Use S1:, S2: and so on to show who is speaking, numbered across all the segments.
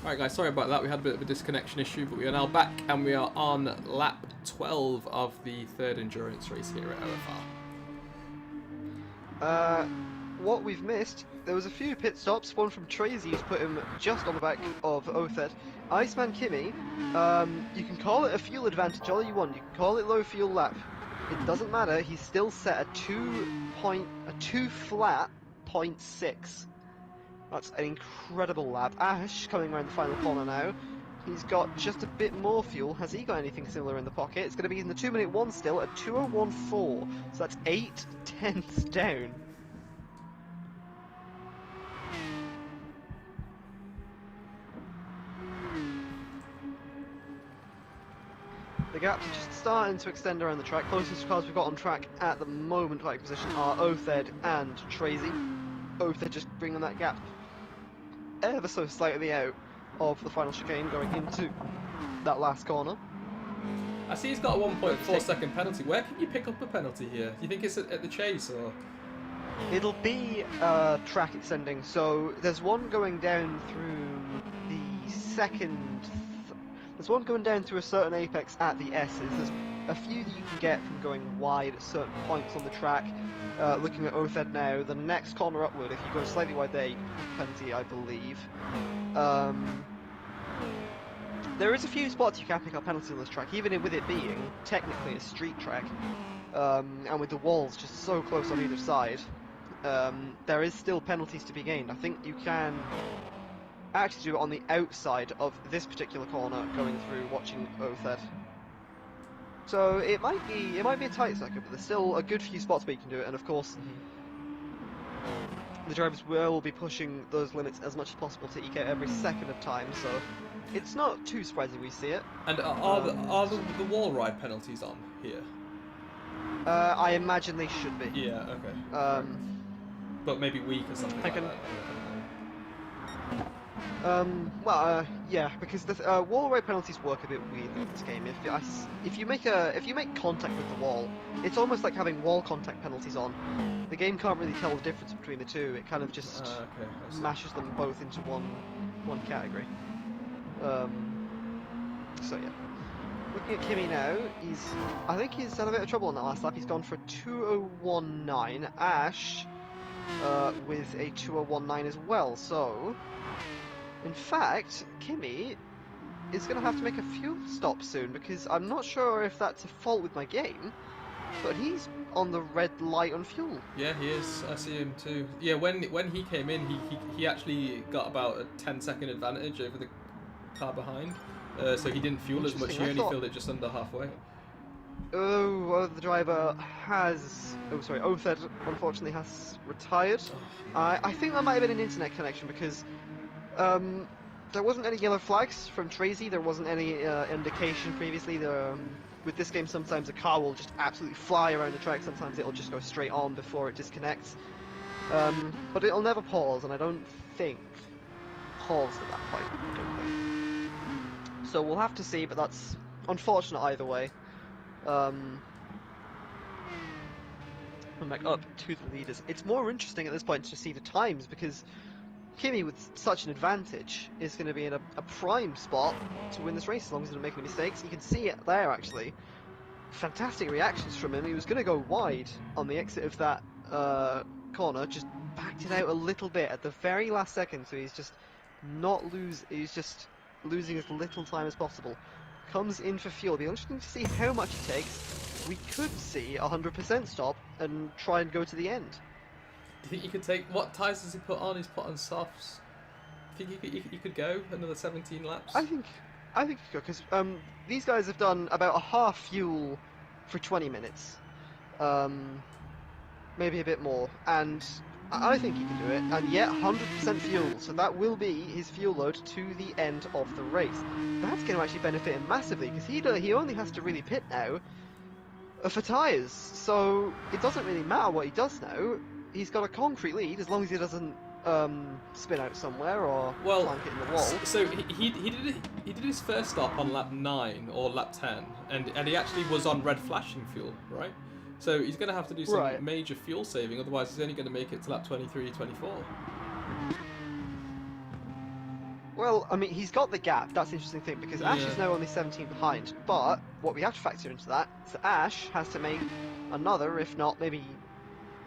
S1: Alright guys, sorry about that, we had a bit of a disconnection issue, but we are now back and we are on lap 12 of the third endurance race here at OFR.
S2: What we've missed, there was a few pit stops, one from Tracy who's put him just on the back of Othed. Iceman Kimmy, you can call it a fuel advantage all you want, you can call it low fuel lap. It doesn't matter, he's still set a 2 flat 0.6. That's an incredible lap. Ash coming around the final corner now. He's got just a bit more fuel. Has he got anything similar in the pocket? It's going to be in the 2-minute 1 still at 2:01.4. So that's 8 tenths down. The gaps are just starting to extend around the track. Closest cars we've got on track at the moment, right position, are Othed and Tracy. Othed just bringing that gap ever so slightly out of the final chicane going into that last corner.
S1: I see he's got a 1.4 second penalty. Where can you pick up a penalty here? Do you think it's at the chase or?
S2: It'll be track extending, so there's one going down through the second. There's one going down through a certain apex at the S's. There's a few that you can get from going wide at certain points on the track. Looking at Othed now, the next corner upward, if you go slightly wide there, you can pick penalty, I believe. There is a few spots you can pick up penalties on this track, even with it being technically a street track, and with the walls just so close on either side. There is still penalties to be gained. I think you can actually do it on the outside of this particular corner, going through, watching Othed. So it might be a tight circuit, but there's still a good few spots where you can do it, and of course, the drivers will be pushing those limits as much as possible to eke out every second of time. So it's not too surprising we see it.
S1: And are the wall ride penalties on here?
S2: I imagine they should be.
S1: Yeah. Okay. But maybe weak or something like that.
S2: Yeah, because the wall ride penalties work a bit weirdly in this game. If you make contact with the wall, it's almost like having wall contact penalties on. The game can't really tell the difference between the two. It kind of just mashes them both into one category. So yeah. Looking at Kimmy now, I think he's had a bit of trouble on that last lap. He's gone for 2:01.9. Ash with a 2:01.9 as well. So, in fact, Kimmy is going to have to make a fuel stop soon, because I'm not sure if that's a fault with my game, but he's on the red light on fuel.
S1: Yeah, he is. I see him too. Yeah, when he came in, he actually got about a 10-second advantage over the car behind. So he didn't fuel as much. He only filled it just under halfway.
S2: Oh, the driver has... Oh, sorry, Othed unfortunately has retired. I think that might have been an internet connection, because there wasn't any yellow flags from Tracy. There wasn't any indication previously. With this game, sometimes a car will just absolutely fly around the track. Sometimes it'll just go straight on before it disconnects. But it'll never pause, and I don't think paused at that point. I don't think. So we'll have to see, but that's unfortunate either way. I'm back up to the leaders. It's more interesting at this point to see the times, because Kimmy, with such an advantage, is going to be in a prime spot to win this race as long as he doesn't make any mistakes. You can see it there, actually. Fantastic reactions from him. He was going to go wide on the exit of that corner, just backed it out a little bit at the very last second, so he's just he's just losing as little time as possible. Comes in for fuel. It'll be interesting to see how much it takes. We could see 100% stop and try and go to the end.
S1: Do you think you could take... What tyres does he put on? He's put on softs. Do you think you could go another 17 laps?
S2: I think you could, because these guys have done about a half fuel for 20 minutes. Maybe a bit more. And I think he can do it. And yet, 100% fuel. So that will be his fuel load to the end of the race. That's going to actually benefit him massively, because he only has to really pit now for tyres. So it doesn't really matter what he does now. He's got a concrete lead as long as he doesn't spin out somewhere or flank it in the wall.
S1: So he did his first stop on lap 9 or lap 10, and he actually was on red flashing fuel, right? So he's going to have to do some major fuel saving, otherwise he's only going to make it to lap 23, 24.
S2: Well, I mean, he's got the gap. That's the interesting thing, because Ash
S1: Yeah.
S2: is now only 17 behind. But what we have to factor into that is that Ash has to make another, if not maybe.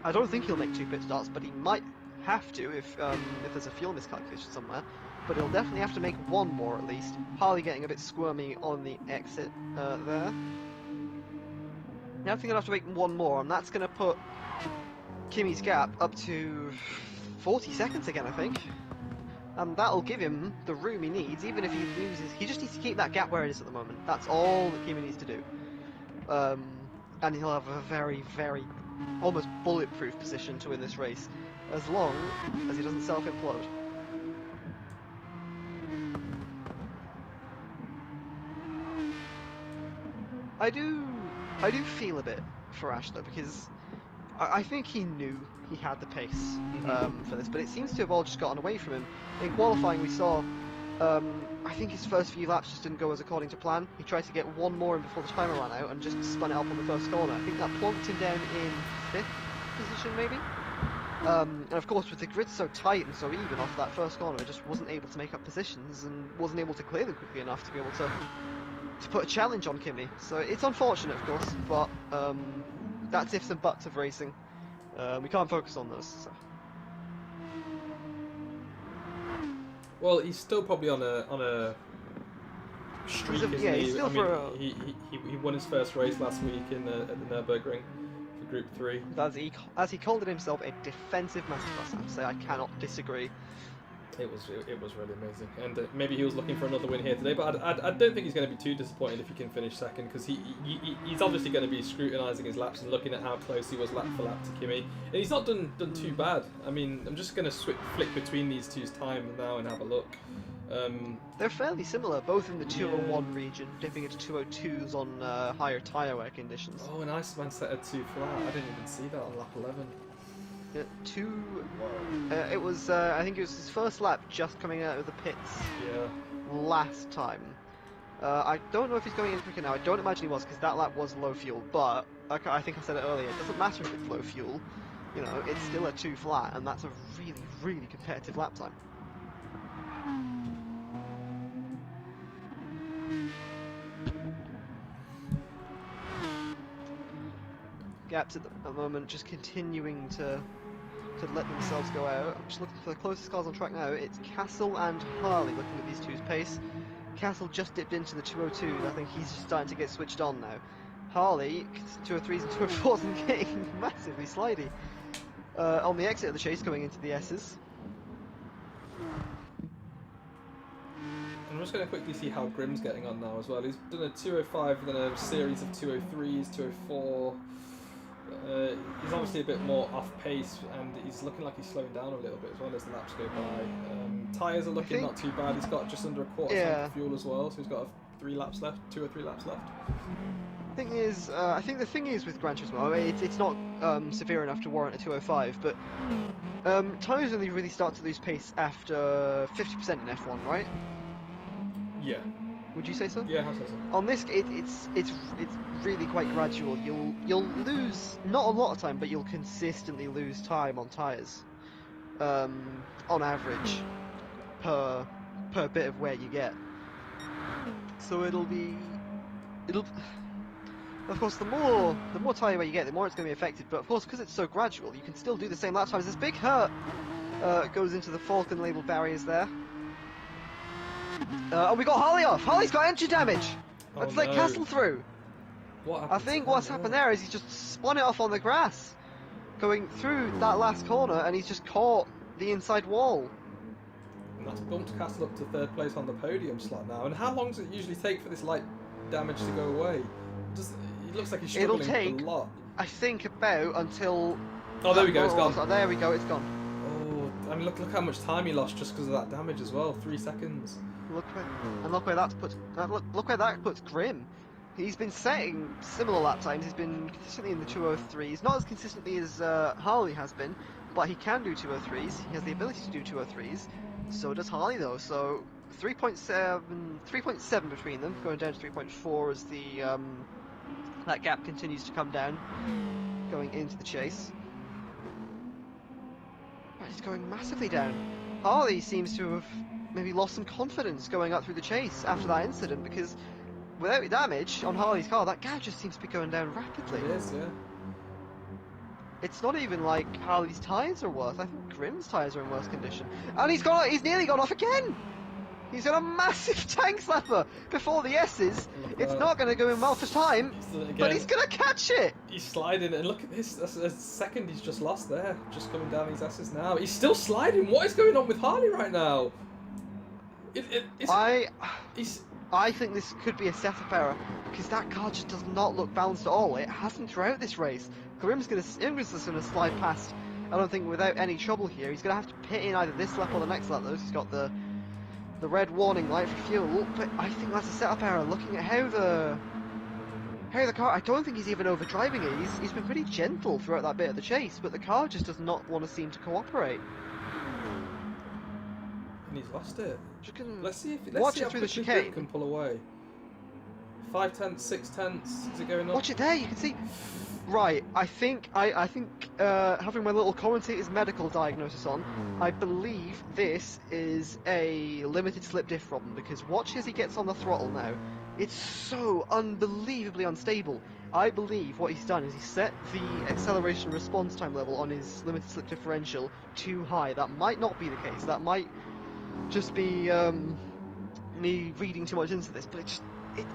S2: I don't think he'll make 2 pit stops, but he might have to if there's a fuel miscalculation somewhere. But he'll definitely have to make 1 more at least. Harley getting a bit squirmy on the exit there. Now I think he'll have to make 1 more, and that's going to put Kimi's gap up to 40 seconds again, I think. And that'll give him the room he needs, even if he loses. He just needs to keep that gap where it is at the moment. That's all that Kimi needs to do. And he'll have a very, very, almost bulletproof position to win this race, as long as he doesn't self-implode. I do feel a bit for Ash though, because I think he knew he had the pace for this, but it seems to have all just gotten away from him. In qualifying, we saw, I think his first few laps just didn't go as according to plan. He tried to get 1 more in before the timer ran out and just spun it up on the first corner. I think that plonked him down in 5th position, maybe? And of course, with the grid so tight and so even off that first corner, he just wasn't able to make up positions and wasn't able to clear them quickly enough to be able to put a challenge on Kimi. So it's unfortunate, of course, but that's ifs and buts of racing. We can't focus on those. So.
S1: Well, he's still probably on a streak, isn't
S2: yeah,
S1: he?
S2: he's still
S1: he won his first race last week at the Nürburgring for Group 3.
S2: As he called it himself, a defensive masterclass. I have to say, I cannot disagree.
S1: It was really amazing, and maybe he was looking for another win here today. But I don't think he's going to be too disappointed if he can finish second, because he's obviously going to be scrutinising his laps and looking at how close he was lap for lap to Kimi. And he's not done too bad. I mean, I'm just going to flick between these two's time now and have a look.
S2: They're fairly similar, both in the 201 region, dipping into 202s on higher tyre wear conditions.
S1: Oh, and Iceman set a 2 flat. I didn't even see that on lap 11.
S2: Yeah, it was, I think it was his first lap just coming out of the pits last time. I don't know if he's going in quicker now. I don't imagine he was, because that lap was low fuel, but like I think I said it earlier, it doesn't matter if it's low fuel, you know, it's still a 2 flat, and that's a really, really competitive lap time. Gaps at the moment just continuing to let themselves go out. I'm just looking for the closest cars on track now. It's Castle and Harley looking at these two's pace. Castle just dipped into the 202s. I think he's just starting to get switched on now. Harley, 203s and 204s and getting massively slidey. On the exit of the chase going into the S's.
S1: I'm just going to quickly see how Grimm's getting on now as well. He's done a 205, then a series of 203s, 204. He's obviously a bit more off pace, and he's looking like he's slowing down a little bit as well as the laps go by. Tyres are looking not too bad. He's got just under a quarter tank of fuel as well, so he's got 2 or 3 laps left.
S2: Thing is, I think the thing is with Gran Turismo, I mean, it's not severe enough to warrant a 205, but tyres only really start to lose pace after 50% in F1, right?
S1: Yeah.
S2: Would you say so?
S1: Yeah, I'll say so.
S2: On this, it's really quite gradual. You'll lose not a lot of time, but you'll consistently lose time on tyres, on average, per bit of wear you get. So it'll. Of course, the more tyre wear you get, the more it's going to be affected. But of course, because it's so gradual, you can still do the same lap times. This big hurt goes into the Falcon label barriers there. And we got Harley off. Harley's got engine damage. Let's let Castle through. I think what's happened there is he's just spun it off on the grass, going through that last corner, and he's just caught the inside wall.
S1: And that's bumped Castle up to 3rd place on the podium slot now. And how long does it usually take for this light damage to go away? It looks like he's struggling a lot.
S2: I think about until.
S1: Oh, there we go. It's gone.
S2: Oh, there we go. It's gone.
S1: Oh, I mean, look how much time he lost just because of that damage as well. 3 seconds.
S2: Look where that puts Grimm. He's been setting similar lap times. He's been consistently in the 203s, not as consistently as Harley has been, but he can do 203s. He has the ability to do 203s. So does Harley though. So 3.7 between them, going down to 3.4 as the that gap continues to come down, going into the chase. But he's going massively down. Harley seems to have maybe lost some confidence going up through the chase after that incident, because without damage on Harley's car, that gap just seems to be going down rapidly.
S1: It is, yeah.
S2: It's not even like Harley's tyres are worse. I think Grimm's tyres are in worse condition. And he's nearly gone off again! He's got a massive tank slapper before the S's. It's not going to go in well for time, but he's going to catch it!
S1: He's sliding, and look at this. That's a second he's just lost there. Just coming down these S's now. He's still sliding. What is going on with Harley right now?
S2: I think this could be a setup error, because that car just does not look balanced at all. It hasn't throughout this race. Ingram's just going to slide past, I don't think, without any trouble here. He's going to have to pit in either this lap or the next lap, though. He's got the red warning light for fuel, but I think that's a setup error. Looking at how the car, I don't think he's even overdriving it. He's been pretty gentle throughout that bit of the chase, but the car just does not want to seem to cooperate.
S1: And he's lost it. Let's see if
S2: watch it through the chicane
S1: can pull away. 5 tenths, 6 tenths. Is it going up?
S2: Watch it there. You can see. Right. I think having my little commentator's medical diagnosis on, I believe this is a limited slip diff problem, because watch as he gets on the throttle now. It's so unbelievably unstable. I believe what he's done is he set the acceleration response time level on his limited slip differential too high. That might not be the case. That might just be me reading too much into this, but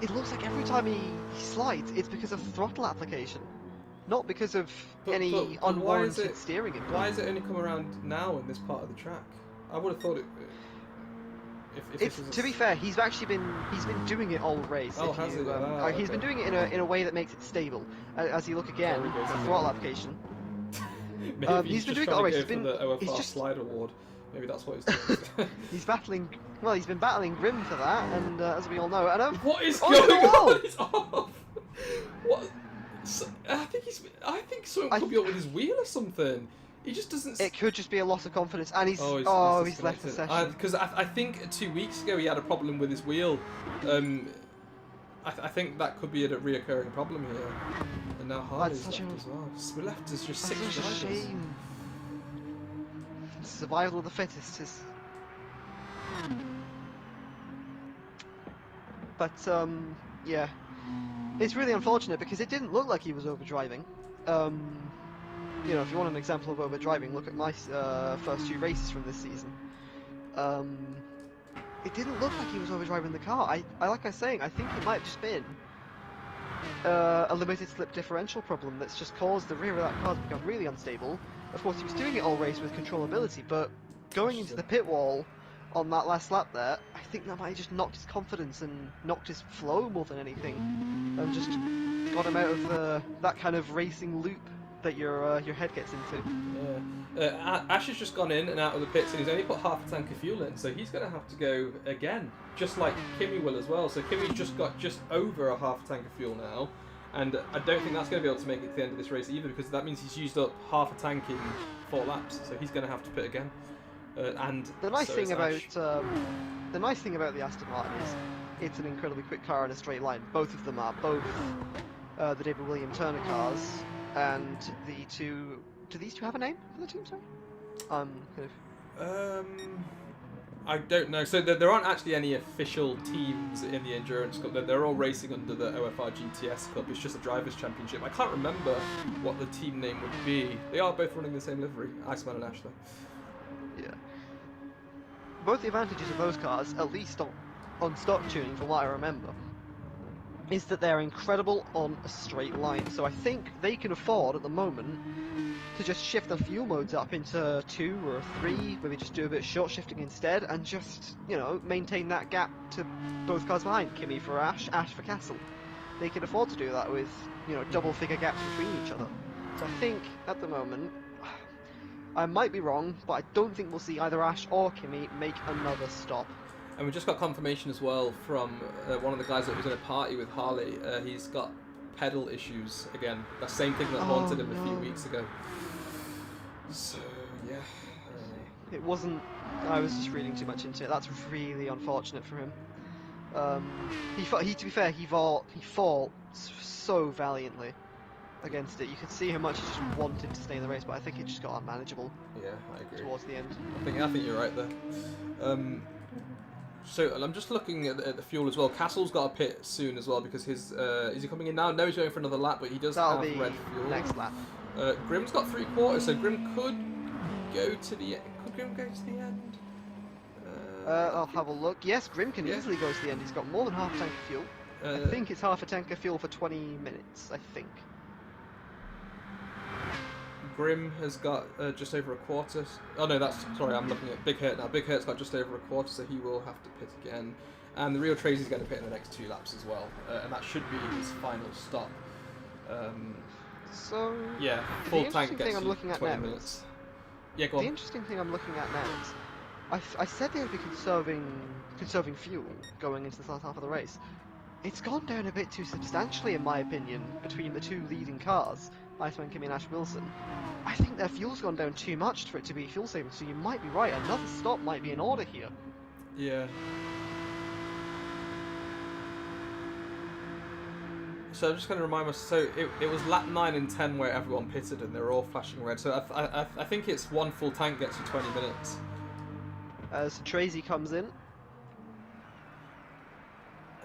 S2: it looks like every time he slides, it's because of throttle application, not because of any unwarranted steering input.
S1: Why has it only come around now in this part of the track? I would have thought it.
S2: To be fair, he's been doing it all race.
S1: Oh, has he?
S2: He's been doing it in a way that makes it stable. As you look again, the throttle application.
S1: Maybe
S2: he's been doing
S1: it all race.
S2: He's been
S1: for the OFR
S2: he's just
S1: slide award. Maybe that's what he's doing.
S2: He's battling. Well, he's been battling Grim for that, and as we all know, and
S1: what is going on? It's off. What? I think something could be up with his wheel or something. He just doesn't.
S2: It could just be a loss of confidence, and he's left the session.
S1: Because I think 2 weeks ago he had a problem with his wheel. I think that could be a reoccurring problem here. And now Harley's left as well. We're left as just 6 drivers.
S2: Such a shame. Survival of the fittest is. But yeah, it's really unfortunate because it didn't look like he was overdriving. You know, if you want an example of overdriving, look at my first 2 races from this season. It didn't look like he was overdriving the car. Like I was saying, I think it might have just been a limited slip differential problem that's just caused the rear of that car to become really unstable. Of course, he was doing it all race with controllability, but going into the pit wall on that last lap there, I think that might have just knocked his confidence and knocked his flow more than anything, and just got him out of that kind of racing loop that your head gets into.
S1: Yeah. Ash has just gone in and out of the pits, and he's only put half a tank of fuel in, so he's going to have to go again, just like Kimi will as well. So Kimi's just got just over a half a tank of fuel now, and I don't think that's going to be able to make it to the end of this race either, because that means he's used up half a tank in 4 laps, so he's going to have to pit again. And
S2: the nice thing about the Aston Martin is it's an incredibly quick car in a straight line. Both of them are, both the David William Turner cars and the two. Do these two have a name for the team? Sorry,
S1: I don't know. So there aren't actually any official teams in the Endurance Cup. They're all racing under the OFR GTS Cup. It's just a Drivers' Championship. I can't remember what the team name would be. They are both running the same livery, Iceman and Ashley.
S2: Yeah. Both the advantages of those cars, at least on stock tuning from what I remember, is that they're incredible on a straight line. So I think they can afford at the moment to just shift the fuel modes up into 2 or 3, maybe just do a bit of short shifting instead, and just, you know, maintain that gap to both cars behind. Kimi for Ash, Ash for Castle. They can afford to do that with, you know, double figure gaps between each other. So I think at the moment, I might be wrong, but I don't think we'll see either Ash or Kimi make another stop.
S1: And we just got confirmation as well from one of the guys that was in a party with Harley. He's got pedal issues again. That same thing that haunted him a few weeks ago. So yeah,
S2: it wasn't. I was just reading too much into it. That's really unfortunate for him. To be fair, he fought so valiantly against it. You could see how much he just wanted to stay in the race, but I think it just got unmanageable.
S1: Yeah, I agree.
S2: Towards the end.
S1: I think you're right there. So I'm just looking at the fuel as well. Castle's got a pit soon as well because his is he coming in now? No, he's going for another lap, but he does
S2: That'll
S1: have
S2: be
S1: red fuel.
S2: next lap.
S1: Grim's got 3/4, so Grim could go to the could Grim go to the end?
S2: I'll have a look. Yes, Grim can easily go to the end. He's got more than half a tank of fuel. I think it's half a tank of fuel for 20 minutes. I think.
S1: Grim has got just over a quarter. Oh no, that's sorry. I'm looking at Big Hurt now. Big Hurt's got just over a quarter, so he will have to pit again. And the real Tracy's going to pit in the next 2 laps as well, and that should be his final stop.
S2: So
S1: yeah, full tank gets you 20 minutes. Yeah, go on.
S2: The interesting thing I'm looking at now is, I said they would be conserving fuel going into the last half of the race. It's gone down a bit too substantially, in my opinion, between the 2 leading cars, Iceman Kimi and Ash Wilson. I think their fuel's gone down too much for it to be fuel saving, so you might be right. Another stop might be in order here.
S1: Yeah. So I'm just going to remind myself, so it was lap 9 and 10 where everyone pitted and they were all flashing red, so I think it's 1 full tank gets you 20 minutes.
S2: So Tracy comes in.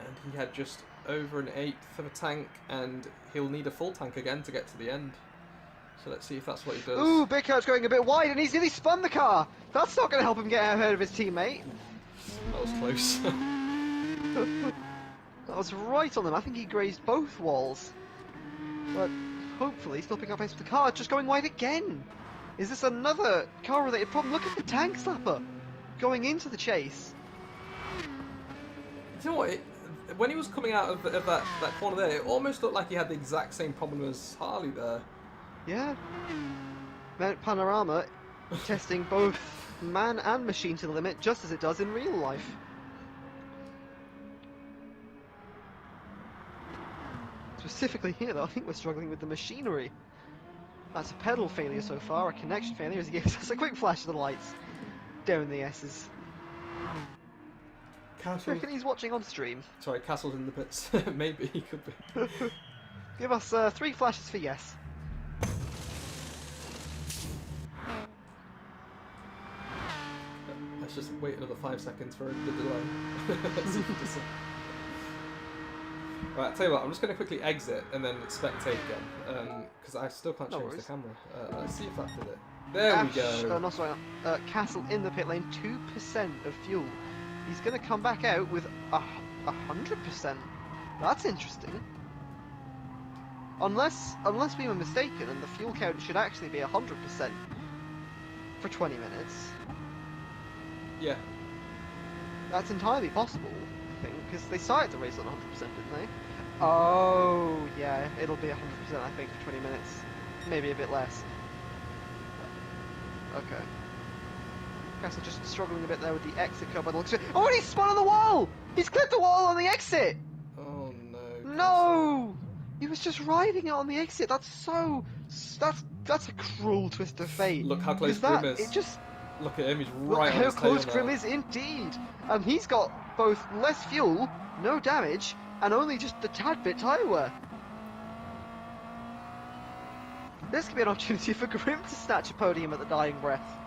S1: And he had just over an 1/8 of a tank, and he'll need a full tank again to get to the end. So let's see if that's what he does.
S2: Ooh, Big Kurt's going a bit wide and he's nearly spun the car! That's not going to help him get ahead of his teammate.
S1: That was close.
S2: That was right on them. I think he grazed both walls. But hopefully still picking up pace with the car. Just going wide again. Is this another car-related problem? Look at the tank slapper going into the chase.
S1: You know what? When he was coming out of that corner there, it almost looked like he had the exact same problem as Harley there.
S2: Yeah. Mount Panorama testing both man and machine to the limit, just as it does in real life. Specifically here, though, I think we're struggling with the machinery. That's a pedal failure so far, a connection failure as he gives us a quick flash of the lights down the S's.
S1: Castle.
S2: I reckon he's watching on stream.
S1: Sorry, Castle's in the pits. Maybe he could be.
S2: Give us 3 flashes for yes.
S1: Let's just wait another 5 seconds for the delay. Let's see if he does it. Right, I'll tell you what, I'm just going to quickly exit and then spectate again, because I still can't change the camera. Let's see if that did it. There we go.
S2: No, sorry, Castle in the pit lane, 2% of fuel. He's going to come back out with 100%. That's interesting. Unless we were mistaken and the fuel count should actually be 100% for 20 minutes.
S1: Yeah.
S2: That's entirely possible, I think, because they started the race on 100%, didn't they? Oh, yeah, it'll be 100%, I think, for 20 minutes. Maybe a bit less. Okay. Castle just struggling a bit there with the exit curb by the looks of it. Oh, and he's spun on the wall! He's clipped the wall on the exit!
S1: Oh, no.
S2: No! He was just riding it on the exit. That's so... That's a cruel twist of fate.
S1: Look how close Grim is.
S2: It just...
S1: Look at him, he's right on
S2: how
S1: his tail
S2: close Grim is indeed. And he's got both less fuel, no damage, and only just a tad bit tyre wear. This could be an opportunity for Grim to snatch a podium at the dying breath.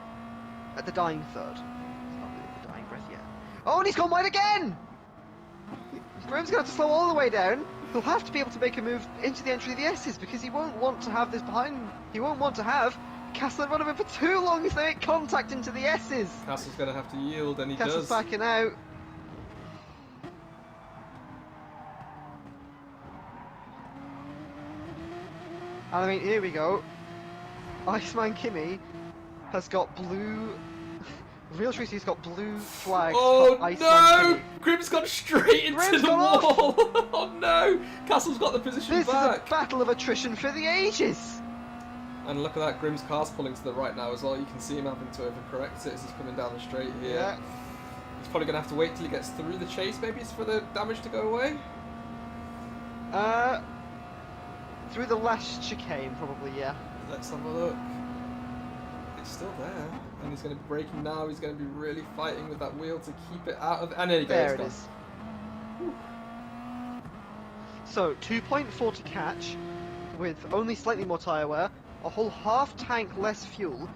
S2: At the dying third. It's not really the dying breath yet. Oh, and he's gone wide again! Grim's going to have to slow all the way down. He'll have to be able to make a move into the entry of the S's because he won't want to have this behind. He won't want to have Castle in front of him for too long if they make contact into the S's.
S1: Castle's going to have to yield, and he
S2: Castle's
S1: does.
S2: backing out. And I mean, here we go. Iceman Kimi has got blue. Real Tracy's got blue flags.
S1: Oh
S2: for Iceman
S1: no!
S2: Kimi.
S1: Grim's gone straight into
S2: Grim's
S1: the
S2: gone
S1: wall. Oh no! Castle's got the position
S2: This
S1: back.
S2: is a battle of attrition for the ages.
S1: And look at that, Grim's car's pulling to the right now as well. You can see him having to overcorrect it as he's coming down the straight here.
S2: Yeah.
S1: He's probably going to have to wait till he gets through the chase, maybe, for the damage to go away.
S2: Through the last chicane, probably, yeah.
S1: Let's have a look. It's still there, and he's going to be braking now. He's going to be really fighting with that wheel to keep it out of. And there you go.
S2: There it is. So 2.4 to catch, with only slightly more tyre wear, a whole half tank less fuel.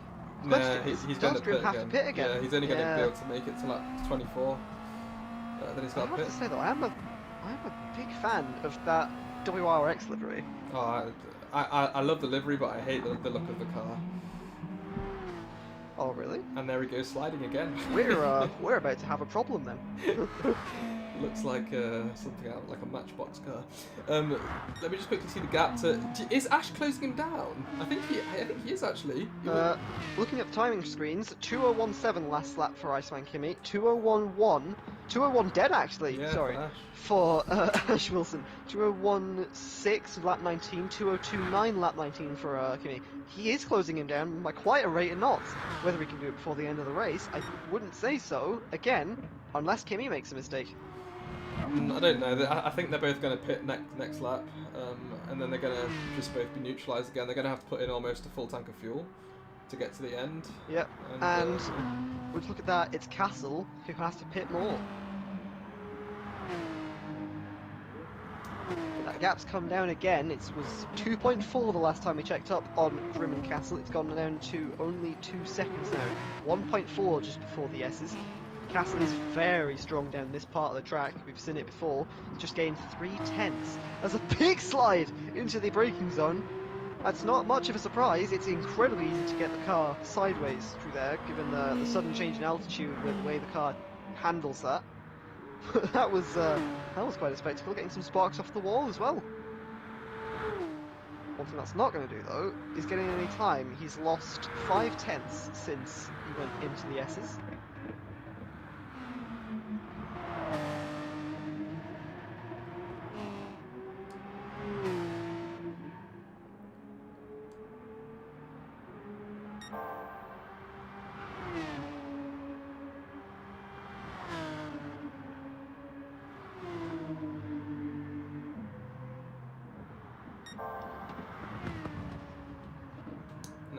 S1: Nah, he's going to
S2: Grim have to pit again?
S1: Yeah, he's only going to be able to make it to lap 24. Then he's
S2: I
S1: got a
S2: have
S1: pit.
S2: to say though, I am a big fan of that WRX livery.
S1: Oh, I love the livery, but I hate the look of the car.
S2: Oh really?
S1: And there he goes sliding again.
S2: We're about to have a problem then.
S1: Looks like something out like a Matchbox car. Let me just quickly see the gap to. Is Ash closing him down? I think he is actually.
S2: Looking at the timing screens, 2017 last lap for Iceman Kimi, 2011, dead actually.
S1: Yeah,
S2: sorry,
S1: for Ash.
S2: for Ash Wilson, 2016 lap 19, 2029 lap 19 for Kimi. He is closing him down by quite a rate of knots. Whether he can do it before the end of the race, I wouldn't say so. Again, unless Kimi makes a mistake.
S1: I don't know. I think they're both going to pit next lap, and then they're going to just both be neutralised again. They're going to have to put in almost a full tank of fuel to get to the end.
S2: Yep. And would you look at that? It's Castle who has to pit more. But that gap's come down again. It was 2.4 the last time we checked up on Grimm and Castle. It's gone down to only 2 seconds now. 1.4 just before the S's. Castle is very strong down this part of the track. We've seen it before. Just gained 3/10. That's a big slide into the braking zone. That's not much of a surprise. It's incredibly easy to get the car sideways through there, given the sudden change in altitude with the way the car handles that. that was quite a spectacle, getting some sparks off the wall as well. One thing that's not going to do though is getting any time. He's lost 5/10 since he went into the S's.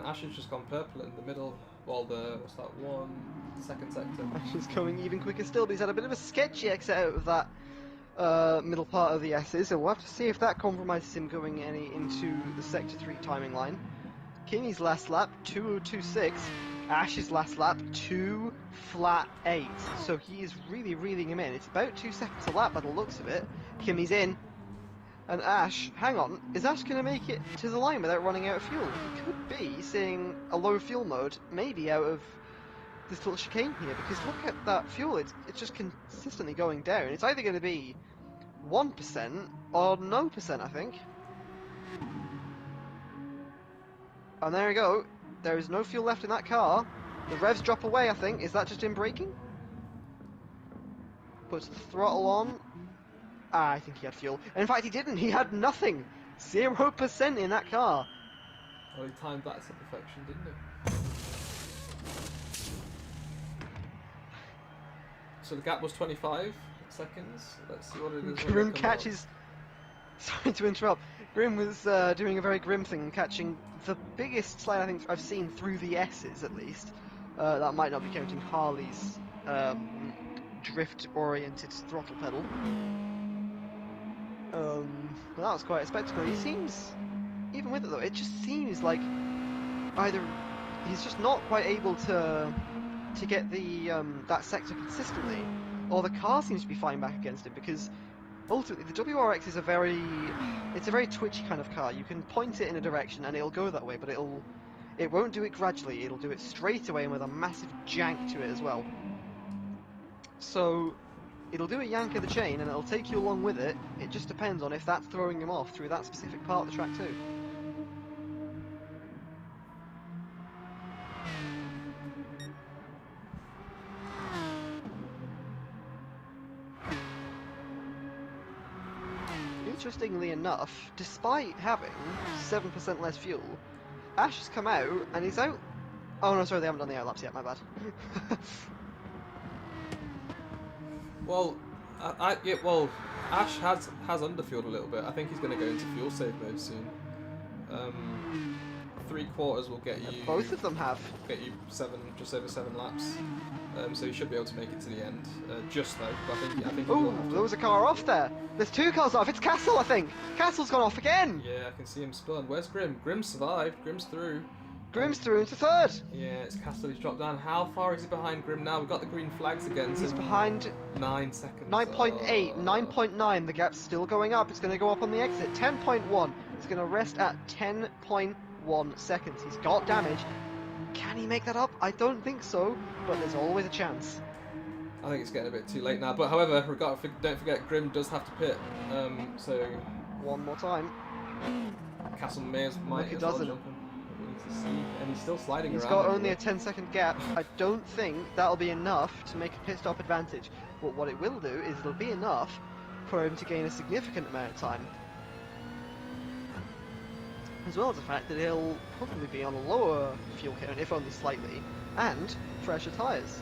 S1: Ash has just gone purple in the middle, while what's that, 1 second sector.
S2: Ash is going even quicker still, but he's had a bit of a sketchy exit out of that middle part of the S's, so we'll have to see if that compromises him going any into the Sector 3 timing line. Kimi's last lap, 2:02.6. Ash's last lap, 2:08. So he is really reeling him in. It's about 2 seconds a lap by the looks of it. Kimi's in. And Ash, hang on, is Ash going to make it to the line without running out of fuel? He could be seeing a low fuel mode, maybe out of this little chicane here, because look at that fuel, it's just consistently going down. It's either going to be 1% or no percent, I think. And there you go, there is no fuel left in that car. The revs drop away, I think. Is that just him braking? Puts the throttle on. I think he had fuel. In fact, he didn't. He had nothing. 0% in that car.
S1: Well, he timed that to perfection, didn't he? So the gap was 25 seconds. Let's see what it is.
S2: Grimm catches... Sorry to interrupt. Grimm was doing a very grim thing, catching the biggest slide I think I've seen through the S's, at least. That might not be counting Harley's drift-oriented throttle pedal. But that was quite a spectacle. He seems, even with it though, it just seems like either he's just not quite able to get the that sector consistently, or the car seems to be fighting back against it, because ultimately the WRX is a very twitchy kind of car. You can point it in a direction and it'll go that way, but it won't do it gradually. It'll do it straight away and with a massive jank to it as well. So it'll do a yank of the chain and it'll take you along with it. It just depends on if that's throwing him off through that specific part of the track too. Interestingly enough, despite having 7% less fuel, Ash has come out and he's out... Oh no, sorry, they haven't done the air laps yet, my bad.
S1: Well, Ash has underfueled a little bit. I think he's going to go into fuel save mode soon. 3/4 will get you.
S2: Both of them have.
S1: Get you just over 7 laps. So you should be able to make it to the end. Just though, but I think.
S2: Oh, there was a car off there. There's 2 cars off. It's Castle, I think. Castle's gone off again.
S1: Yeah, I can see him spun. Where's Grimm? Grimm survived. Grimm's through.
S2: Grim's through into third.
S1: Yeah, it's Castle who's dropped down. How far is he behind Grim now? We've got the green flags again. So
S2: He's behind
S1: 9 seconds.
S2: 9.8, 9.9. The gap's still going up. It's going to go up on the exit. 10.1. It's going to rest at 10.1 seconds. He's got damage. Can he make that up? I don't think so, but there's always a chance.
S1: I think it's getting a bit too late now. But however, don't forget Grim does have to pit. So
S2: one more time.
S1: Castle might as well
S2: doesn't.
S1: jump him. We need to see, and he's still sliding
S2: He's
S1: around.
S2: got only a 10-second gap. I don't think that'll be enough to make a pit stop advantage. But what it will do is it'll be enough for him to gain a significant amount of time. As well as the fact that he'll probably be on a lower fuel count, if only slightly, and fresher tyres.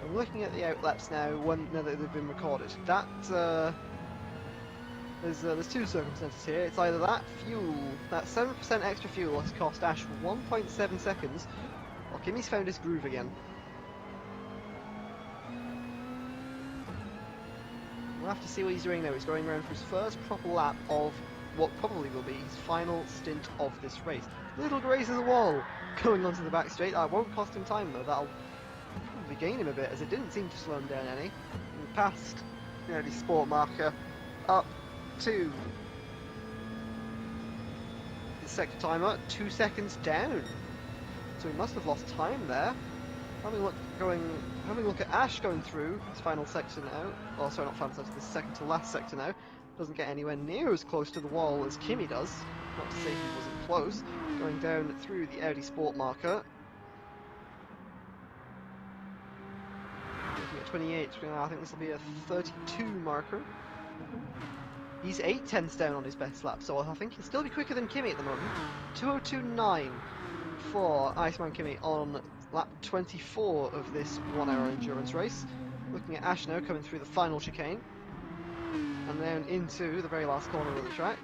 S2: I'm looking at the outlaps now, now that they've been recorded. There's two circumstances here. It's either that fuel, that 7% extra fuel has cost Ash 1.7 seconds, or Kimi's found his groove again. We'll have to see what he's doing now. He's going around for his first proper lap of what probably will be his final stint of this race. Little graze in the wall going onto the back straight. That won't cost him time though. That'll probably gain him a bit, as it didn't seem to slow him down any. And past the sport marker, up to the sector timer, 2 seconds down. So he must have lost time there. Having a look at Ash going through his final sector now. Oh, sorry, not final sector, this second to last sector now. Doesn't get anywhere near as close to the wall as Kimi does. Not to say he wasn't close. Going down through the Audi Sport marker. Looking at 28, I think this will be a 32 marker. He's 8/10ths down on his best lap, so I think he'll still be quicker than Kimi at the moment. 2:02.9 for Iceman Kimi on lap 24 of this 1 hour endurance race. Looking at Ash now coming through the final chicane. And then into the very last corner of the track.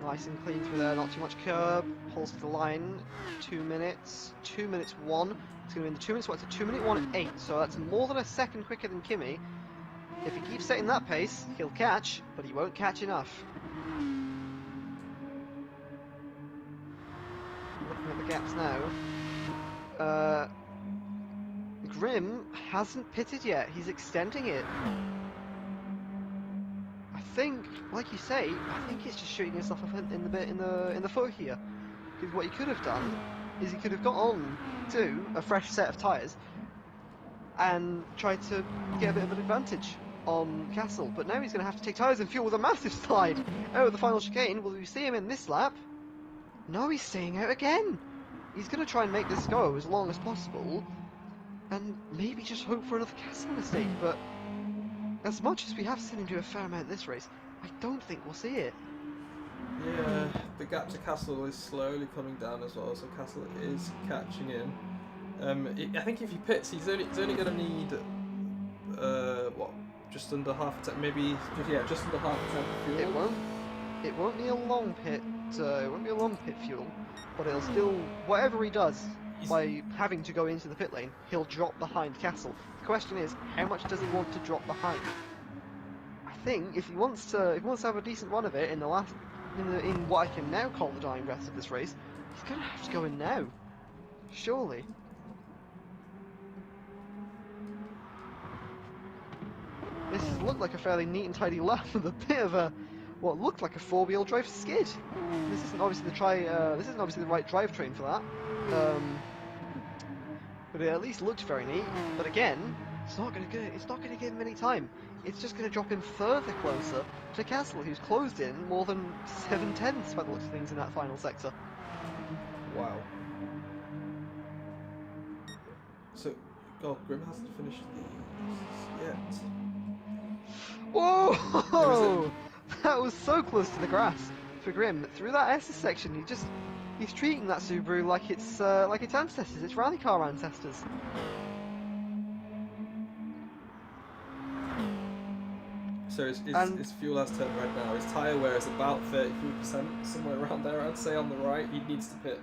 S2: Nice and clean through there, not too much curb. Pulls to the line, 2 minutes, 2 minutes 1. It's going to be in the 2 minutes, it's a 2-minute 1:08, so that's more than a second quicker than Kimi. If he keeps setting that pace, he'll catch, but he won't catch enough. Looking at the gaps now. Grim hasn't pitted yet, he's extending it. I think, like you say, I think he's just shooting himself in the foot here. Because what he could have done is he could have got on to a fresh set of tyres and tried to get a bit of an advantage on Castle, but now he's going to have to take tyres and fuel with a massive slide out of the final chicane. Will we see him in this lap? No, he's staying out again. He's going to try and make this go as long as possible and maybe just hope for another Castle mistake, but as much as we have seen him do a fair amount this race, I don't think we'll see it.
S1: Yeah, the gap to Castle is slowly coming down as well, so Castle is catching him. I think if he pits, he's only going to need just under half a tank, maybe just under half a tank of fuel.
S2: It won't be a long pit. It won't be a long pit fuel, but it'll still, whatever he does by having to go into the pit lane, he'll drop behind Castle. The question is, how much does he want to drop behind? I think if he wants to have a decent run of it in what I can now call the dying breaths of this race, he's going to have to go in now. Surely. This looked like a fairly neat and tidy lap with a bit of a what looked like a 4-wheel drive skid. This isn't obviously the right drivetrain for that. But it at least looked very neat. But again, it's not going to give him any time. It's just going to drop him further closer to Castle, who's closed in more than 7/10ths by the looks of things in that final sector.
S1: Wow. So, God, Grim hasn't finished these yet.
S2: Whoa! That was so close to the grass for Grim. Through that S section, he's treating that Subaru like its ancestors, its rally car
S1: So
S2: And
S1: his fuel has turned red now. His tyre wear is about 33%, somewhere around there, I'd say, on the right. He needs to pit.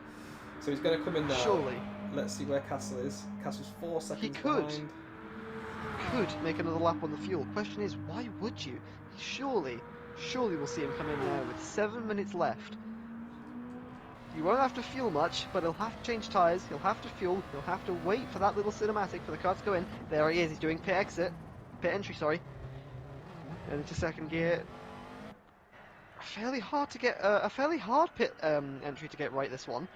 S1: So he's going to come in now.
S2: surely
S1: Let's see where Castle is. Castle's 4
S2: he
S1: seconds
S2: could
S1: behind.
S2: make another lap on the fuel. Question is, why would you? Surely we'll see him come in now with 7 minutes left. He won't have to fuel much, but he'll have to change tyres, he'll have to fuel, he'll have to wait for that little cinematic for the car to go in. There he is, he's doing pit entry, sorry. And into second gear. A fairly hard pit entry to get right, this one.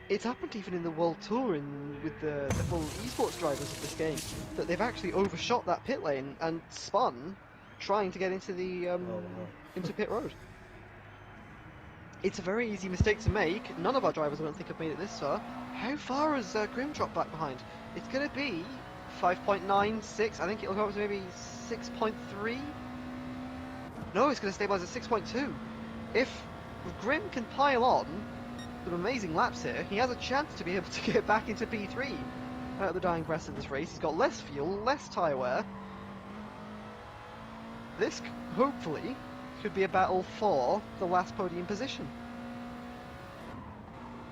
S2: It's happened even in the World Tour with the full esports drivers of this game, that they've actually overshot that pit lane and spun trying to get into the into pit road. It's a very easy mistake to make. None of our drivers, I don't think, have made it this far. How far has Grim dropped back behind? It's going to be 5.96. I think it'll go up to maybe 6.3. No, it's going to stabilise at 6.2. If Grim can pile on some amazing laps here, he has a chance to be able to get back into P3 at the dying breath of this race. He's got less fuel, less tyre wear. This, hopefully, could be a battle for the last podium position.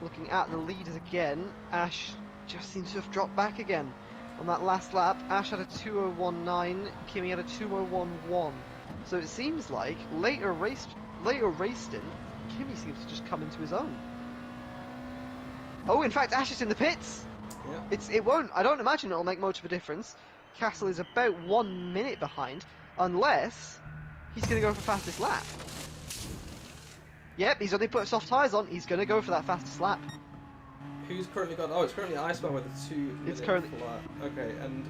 S2: Looking at the leaders again, Ash just seems to have dropped back again. On that last lap, Ash had a 2:01.9, Kimi had a 2:01.1. So it seems like later race stint, Kimi seems to just come into his own. Oh, in fact, Ash is in the pits.
S1: Yeah.
S2: It won't. I don't imagine it'll make much of a difference. Castle is about 1 minute behind, unless he's going to go for fastest lap. Yep, he's only put soft tyres on. He's going to go for that fastest lap.
S1: Who's currently got? Oh, it's currently Iceman with a 2 minute
S2: It's currently
S1: flat. Okay, and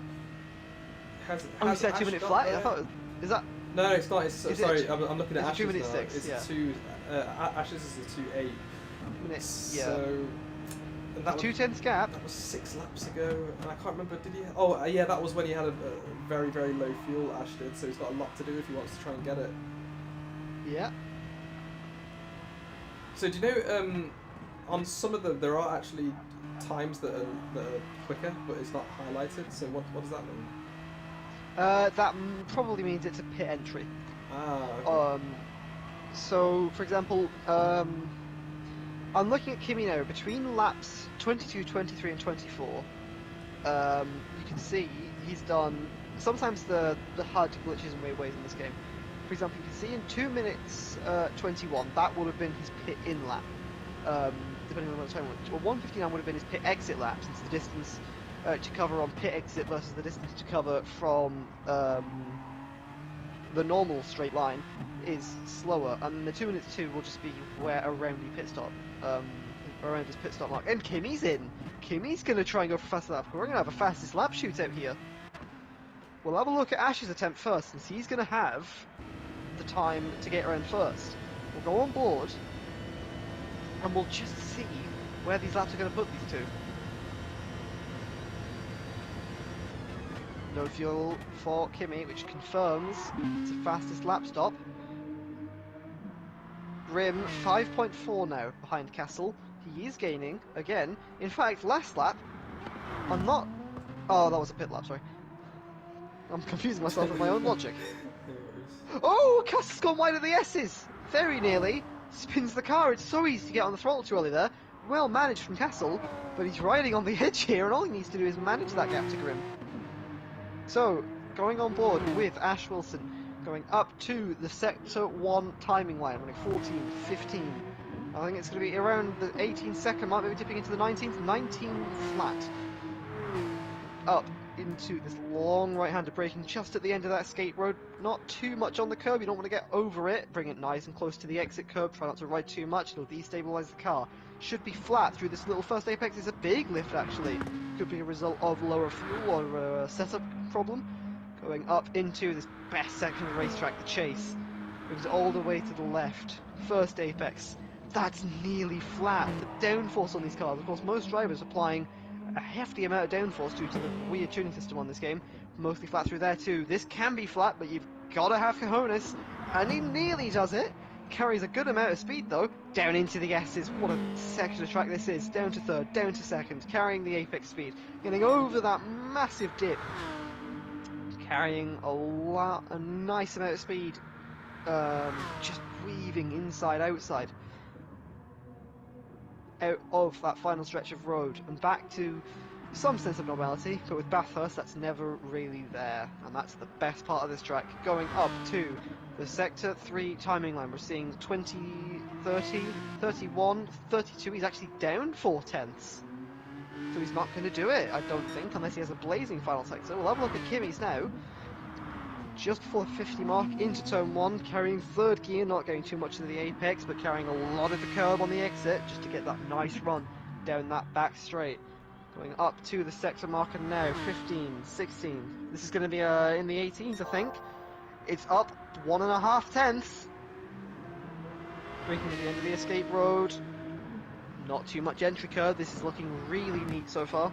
S1: has
S2: you said
S1: Ash
S2: 2 minute
S1: got
S2: flat?
S1: there?
S2: I thought is that?
S1: No, it's not. It's sorry. I'm looking at
S2: it's
S1: Ash's
S2: 2 minutes
S1: now.
S2: 6,
S1: It's
S2: yeah.
S1: 2. Ash's is a 2:08.
S2: Minutes, yeah.
S1: So and that was,
S2: 2:10 gap.
S1: that was 6 laps ago, and I can't remember. Did he? Oh, yeah, that was when he had a very very low fuel. Ash did, so he's got a lot to do if he wants to try and get it.
S2: Yeah.
S1: So do you know? On some of them, there are actually times that are quicker, but it's not highlighted. So what does that mean?
S2: That probably means it's a pit entry.
S1: Ah. Okay.
S2: So, for example, I'm looking at Kimi now. Between laps 22, 23, and 24, you can see he's done. Sometimes the HUD glitches in weird ways in this game. For example, you can see in 2 minutes 21, that would have been his pit in lap. Depending on what time it was. Or 1:59 would have been his pit exit lap, since the distance to cover on pit exit versus the distance to cover from the normal straight line is slower, and the 2 minutes 2 will just be where around the pit stop, around his pit stop mark. And Kimi's in. Kimi's going to try and go for fastest lap. We're going to have a fastest lap shootout here. We'll have a look at Ash's attempt first, since he's going to have the time to get around first. We'll go on board, and we'll just see where these laps are going to put these two. No fuel for Kimi, which confirms it's the fastest lap stop. Grim 5.4 now behind Castle. He is gaining again. In fact, last lap, I'm not. Oh, that was a pit lap. Sorry, I'm confusing myself with my own logic. Oh, Castle's gone wide of the S's. Very nearly spins the car. It's so easy to get on the throttle too early there. Well managed from Castle, but he's riding on the edge here, and all he needs to do is manage that gap to Grim. So, going on board with Ash Wilson, going up to the Sector 1 timing line, running 14, 15. I think it's going to be around the 18-second mark, maybe dipping into the 19th, 19 flat. Up into this long right-hander, braking just at the end of that skate road. Not too much on the curb, you don't want to get over it. Bring it nice and close to the exit curb, try not to ride too much, it'll destabilise the car. Should be flat through this little first apex. It's a big lift actually. Could be a result of lower fuel or a setup problem. Going up into this best section of the racetrack, the chase. Moves all the way to the left. First apex. That's nearly flat. The downforce on these cars, of course most drivers applying a hefty amount of downforce due to the weird tuning system on this game. Mostly flat through there too. This can be flat, but you've got to have cojones. And he nearly does it. Carries a good amount of speed though, down into the S's. What a section of track this is. Down to third, down to second, carrying the apex speed, getting over that massive dip. carrying a nice amount of speed, just weaving inside, outside, out of that final stretch of road and back to some sense of normality. But with Bathurst, that's never really there, and that's the best part of this track. Going up to the Sector 3 timing line, we're seeing 20, 30, 31, 32. He's actually down 4/10. So he's not going to do it, I don't think, unless he has a blazing final sector. We'll have a look at Kimi's now. Just before the 50 mark, into turn 1, carrying third gear, not going too much to the apex, but carrying a lot of the curb on the exit, just to get that nice run down that back straight. Going up to the sector marker now, 15, 16. This is going to be in the 18s, I think. It's up 1.5 tenths. Breaking to the end of the escape road. Not too much entry curve. This is looking really neat so far.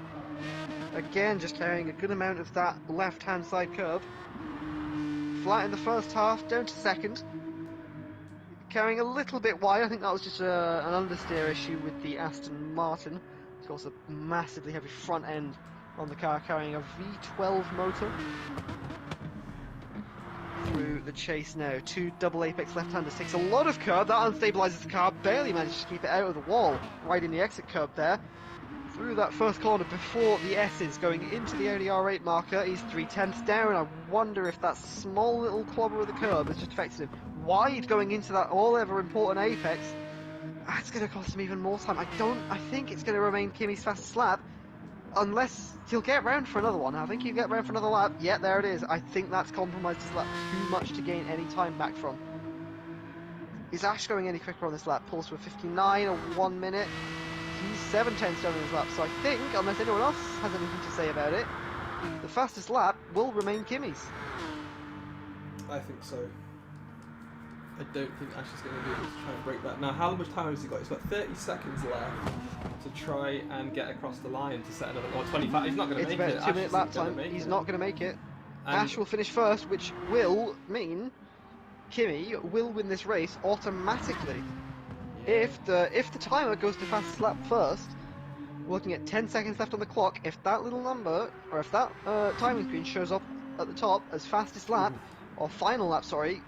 S2: Again, just carrying a good amount of that left-hand side curb. Flat in the first half, down to second. Carrying a little bit wide. I think that was just an understeer issue with the Aston Martin. Of course, a massively heavy front end on the car, carrying a V12 motor. Through the chase now, 2 double apex left-handers, takes a lot of curb, that unstabilizes the car, barely manages to keep it out of the wall, right in the exit curb there. Through that first corner before the S's, going into the Audi R8 marker, he's 3/10 down. I wonder if that small little clobber of the curb has just affected him. Wide going into that all-ever important apex, that's going to cost him even more time. I think it's going to remain Kimi's fastest lap, unless he'll get round for another one. I think he'll get round for another lap. Yeah, there it is. I think that's compromised his lap too much to gain any time back from. Is Ash going any quicker on this lap? Pulls to a 59 or 1 minute. He's 7/10 down on his lap, so I think, unless anyone else has anything to say about it, the fastest lap will remain Kimi's.
S1: I think so. I don't think Ash is going to be able to try and break that. Now, how much time has he got? He's got 30 seconds left to try and get across the line to set another, or 25. He's not going to make it.
S2: It's about a 2-minute lap time. He's not going to make it. Ash will finish first, which will mean Kimi will win this race automatically. Yeah. If the timer goes to fastest lap first, we're looking at 10 seconds left on the clock. If that little number, or if that timing screen shows up at the top as fastest lap, or final lap, sorry,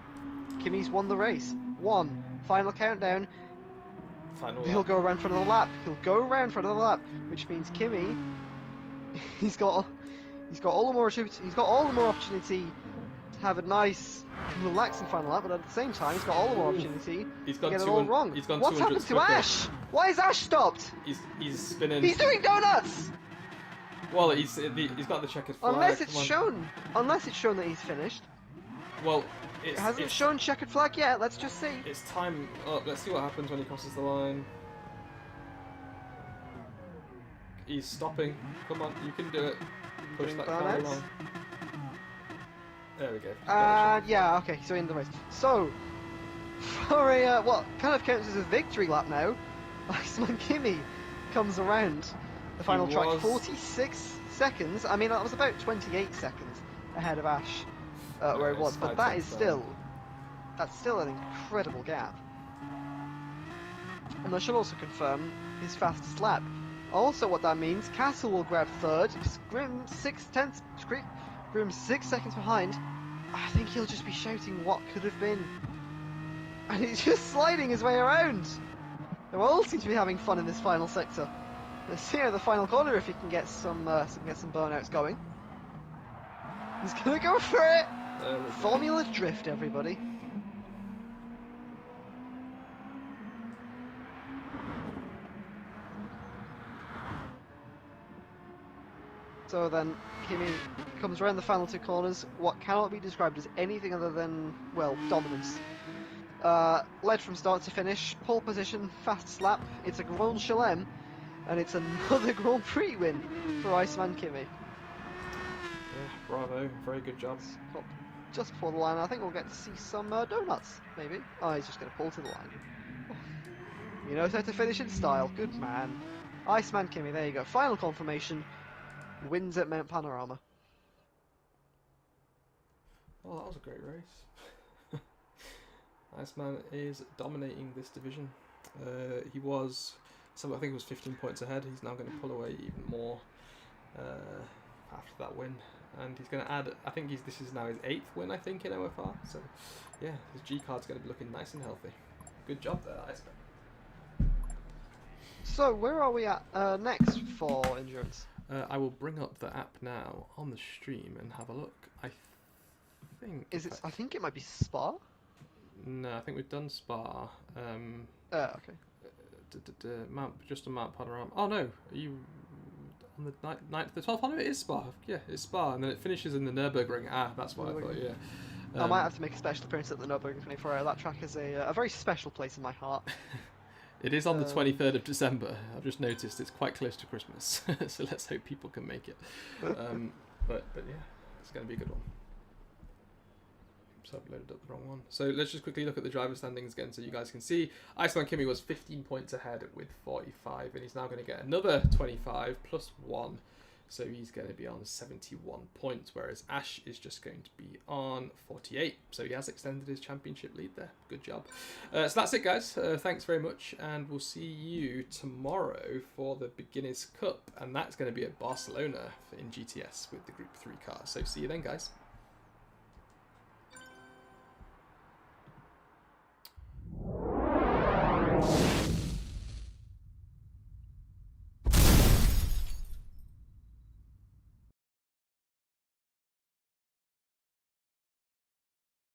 S2: Kimi's won the race. 1. Final countdown. He'll go around for another lap. He'll go around for another lap, which means Kimi, he's got all the more opportunity to have a nice, relaxing final lap, but at the same time, he's got all the more opportunity to get it all wrong. What's happened to Ash? Why is Ash stopped?
S1: He's spinning.
S2: He's doing donuts.
S1: Well, he's got the checkered flag.
S2: Unless it's shown that he's finished.
S1: Well,
S2: it hasn't shown checkered flag yet. Let's just see.
S1: It's time. Let's see what happens when he crosses the line. He's stopping. Come on, you can do it. Push that car along. There we go.
S2: Yeah, okay, so in the race. So, for a, what kind of counts as a victory lap now, Iceman Kimi comes around the final track, 46 seconds. I mean, that was about 28 seconds ahead of Ash, where it was, but that's still an incredible gap. And I should also confirm his fastest lap. Also, what that means, Castle will grab third, Grim 6 seconds behind. I think he'll just be shouting what could have been. And he's just sliding his way around. They all seem to be having fun in this final sector. Let's see at the final corner if he can get some burnouts going. He's gonna go for it! Formula Drift, everybody. So then, Kimi comes around the final 2 corners, what cannot be described as anything other than, well, dominance. Led from start to finish, pole position, fastest lap, it's a Grand Chelem, and it's another Grand Prix win for Iceman Kimi.
S1: Yeah, bravo, very good job.
S2: Just before the line, I think we'll get to see some donuts, maybe. Oh, he's just going to pull to the line. He knows how to finish in style, good man. Iceman Kimi, there you go, final confirmation. Wins at Mount Panorama.
S1: Well, that was a great race. Iceman is dominating this division. He was, I think it was 15 points ahead. He's now going to pull away even more after that win. and he's going to add. I think this is now his 8th win, I think, in OFR. So, yeah, his G card's going to be looking nice and healthy. Good job there, Iceman.
S2: So where are we at next for endurance?
S1: I will bring up the app now on the stream and have a look. I think.
S2: Is it? I think it might be Spa.
S1: No, I think we've done Spa.
S2: Okay.
S1: Just a Mount Panorama. Oh no, are you on the 9th to the 12th? Oh no, it is Spa. Yeah, it's Spa, and then it finishes in the Nürburgring. Ah, that's what I thought. Yeah.
S2: I might have to make a special appearance at the Nürburgring 24 Hour. That track is a very special place in my heart.
S1: It is on the 23rd of December. I've just noticed it's quite close to Christmas, so let's hope people can make it. But yeah, it's going to be a good one. Oops, I've loaded up the wrong one. So let's just quickly look at the driver standings again, so you guys can see. Iceman Kimi was 15 points ahead with 45, and he's now going to get another 25 plus 1. So he's going to be on 71 points, whereas Ash is just going to be on 48. So he has extended his championship lead there. Good job. So that's it, guys. Thanks very much, and we'll see you tomorrow for the Beginners Cup, and that's going to be at Barcelona in GTS with the Group 3 car. So see you then, guys.